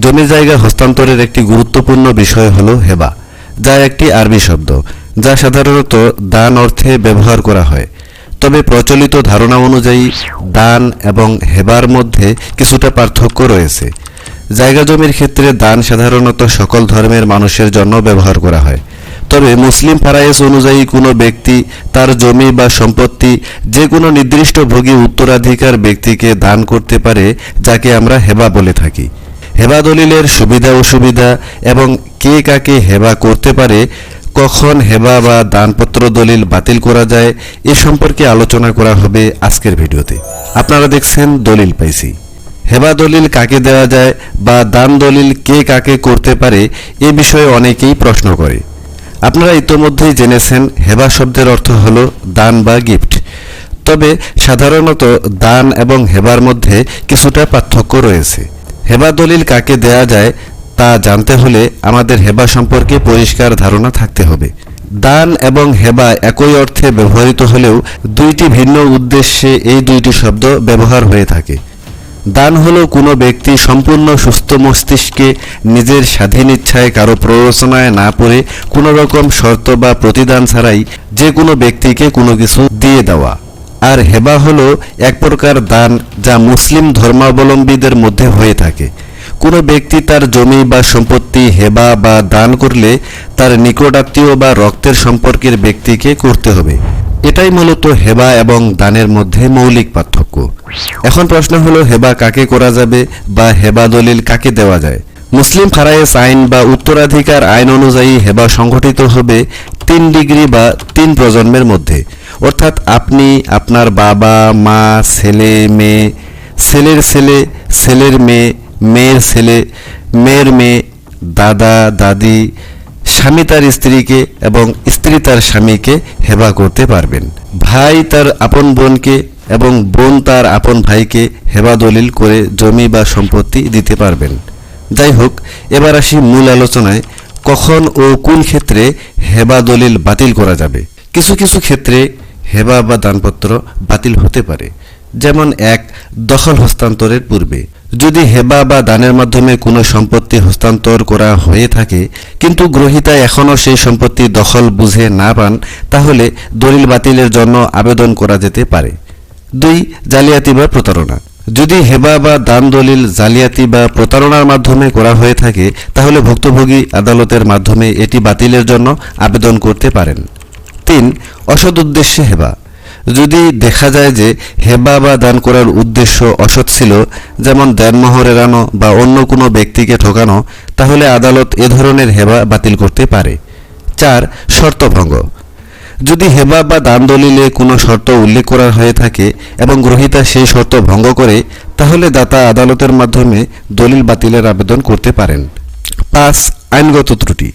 জমি জায়গা হস্তান্তরের একটি গুরুত্বপূর্ণ বিষয় হলো হেবা, যা একটি আরবি শব্দ, যা সাধারণত দান অর্থে ব্যবহার করা হয়। তবে প্রচলিত ধারণা অনুযায়ী দান এবং হেবার মধ্যে কিছুটা পার্থক্য রয়েছে। জায়গা জমির ক্ষেত্রে দান সাধারণত সকল ধর্মের মানুষের জন্য ব্যবহার করা হয়। তবে মুসলিম ফারায়েজ অনুযায়ী কোনো ব্যক্তি তার জমি বা সম্পত্তি যে কোনো নির্দিষ্ট ভোগী উত্তরাধিকার ব্যক্তিকে দান করতে পারে, যাকে আমরা হেবা বলে থাকি। হেবা দলিলের সুবিধা অসুবিধা এবং কে কাকে হেবা করতে পারে, কখন হেবা বা দানপত্র দলিল বাতিল করা যায়, এ সম্পর্কে আলোচনা করা হবে আজকের ভিডিওতে। আপনারা দেখছেন দলিল পাইছি। হেবা দলিল কাকে দেওয়া যায় বা দান দলিল কে কাকে করতে পারে, এ বিষয়ে অনেকেই প্রশ্ন করে। আপনারা ইতোমধ্যেই জেনেছেন হেবা শব্দের অর্থ হলো দান বা গিফট। তবে সাধারণত দান এবং হেবার মধ্যে কিছুটা পার্থক্য রয়েছে। হেবা দলিল কাকে দেয়া যায় তা জানতে হলে আমাদের হেবা সম্পর্কে পরিষ্কার ধারণা থাকতে হবে। দান এবং হেবা একই অর্থে ব্যবহৃত হলেও দুইটি ভিন্ন উদ্দেশ্যে এই দুইটি শব্দ ব্যবহার হয়ে থাকে। দান হলো কোনো ব্যক্তি সম্পূর্ণ সুস্থ মস্তিষ্কে নিজের স্বাধীন ইচ্ছায় কারো প্ররোচনায় না পড়ে কোনো রকম শর্ত বা প্রতিদান ছাড়াই যে কোনো ব্যক্তিকে কোনো কিছু দিয়ে দেওয়া। আর হেবা হলো এক প্রকার দান, যা মুসলিম ধর্মাবলম্বীদের মধ্যে হয়ে থাকে। কোনো ব্যক্তি তার জমি বা সম্পত্তি হেবা বা দান করলে তার নিকটাত্মীয় বা রক্তের সম্পর্কের ব্যক্তিকে করতে হবে। এটাই মূলত হেবা এবং দানের মধ্যে মৌলিক পার্থক্য। এখন প্রশ্ন হলো, হেবা কাকে করা যাবে বা হেবা দলিল কাকে দেওয়া যায়? মুসলিম ফারায়েজ আইন বা উত্তরাধিকার আইন অনুযায়ী হেবা সংঘটিত হবে 3 ডিগ্রি বা 3 প্রজন্মের মধ্যে। অর্থাৎ আপনি, আপনার বাবা মা, ছেলে মেয়ে, ছেলের ছেলে, ছেলের মেয়ে, মেয়ের ছেলে, মেয়ের মেয়ে, দাদা দাদি, স্বামী তার স্ত্রীকে এবং স্ত্রী তার স্বামীকে হেবা করতে পারবেন। ভাই তার আপন বোনকে এবং বোন তার আপন ভাইকে হেবা দলিল করে জমি বা সম্পত্তি দিতে পারবেন। যাই হোক, এবার আসি মূল আলোচনায়। কখন ও কোন ক্ষেত্রে হেবা দলিল বাতিল করা যাবে? কিছু কিছু ক্ষেত্রে হেবা বা দানপত্র বাতিল হতে পারে। যেমন 1. দখল হস্তান্তরের পূর্বে। যদি হেবা বা দানের মাধ্যমে কোনো সম্পত্তি হস্তান্তর করা হয়ে থাকে কিন্তু গ্রহীতা এখনও সেই সম্পত্তি দখল বুঝে না পান, তাহলে দলিল বাতিলের জন্য আবেদন করা যেতে পারে। 2. জালিয়াতি বা প্রতারণা। যদি হেবা বা দান দলিল জালিয়াতি বা প্রতারণার মাধ্যমে করা হয়ে থাকে, তাহলে ভুক্তভোগী আদালতের মাধ্যমে এটি বাতিলের জন্য আবেদন করতে পারেন। 3. অসৎ উদ্দেশ্যে হেবা। যদি দেখা যায় যে হেবা বা দান করার উদ্দেশ্য অসৎ ছিল, যেমন দেনমোহর এড়ানো বা অন্য কোনো ব্যক্তিকে ঠকানো, তাহলে আদালত এ ধরনের হেবা বাতিল করতে পারে। 4. শর্তভঙ্গ। যদি হেবা বা দান দলিলে কোনো শর্ত উল্লেখ করা হয়ে থাকে এবং গ্রহীতা সেই শর্ত ভঙ্গ করে, তাহলে দাতা আদালতের মাধ্যমে দলিল বাতিলের আবেদন করতে পারেন। 5. আইনগত ত্রুটি।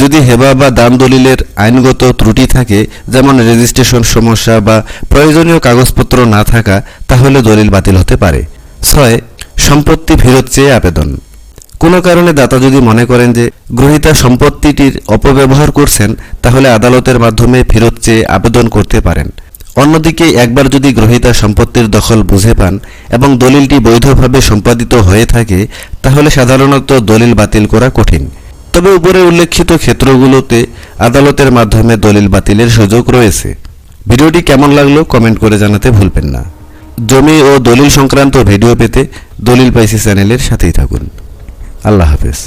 যদি হেবা বা দান দলিলের আইনগত ত্রুটি থাকে, যেমন রেজিস্ট্রেশন সমস্যা বা প্রয়োজনীয় কাগজপত্র না থাকা, তাহলে দলিল বাতিল হতে পারে। 6. সম্পত্তি ফেরত চেয়ে আবেদন। কোনো কারণে দাতা যদি মনে করেন যে গ্রহীতা সম্পত্তিটির অপব্যবহার করছেন, তাহলে আদালতের মাধ্যমে ফেরত চেয়ে আবেদন করতে পারেন। অন্যদিকে একবার যদি গ্রহীতা সম্পত্তির দখল বুঝে পান এবং দলিলটি বৈধভাবে সম্পাদিত হয়ে থাকে, তাহলে সাধারণত দলিল বাতিল করা কঠিন। তবে উপরে উল্লেখিত ক্ষেত্রগুলোতে আদালতের মাধ্যমে দলিল বাতিলের সুযোগ রয়েছে। ভিডিওটি কেমন লাগলো কমেন্ট করে জানাতে ভুলবেন না। জমি ও দলিল সংক্রান্ত ভিডিও পেতে দলিল পাইছি চ্যানেলের সাথেই থাকুন। আল্লাহ হাফেজ।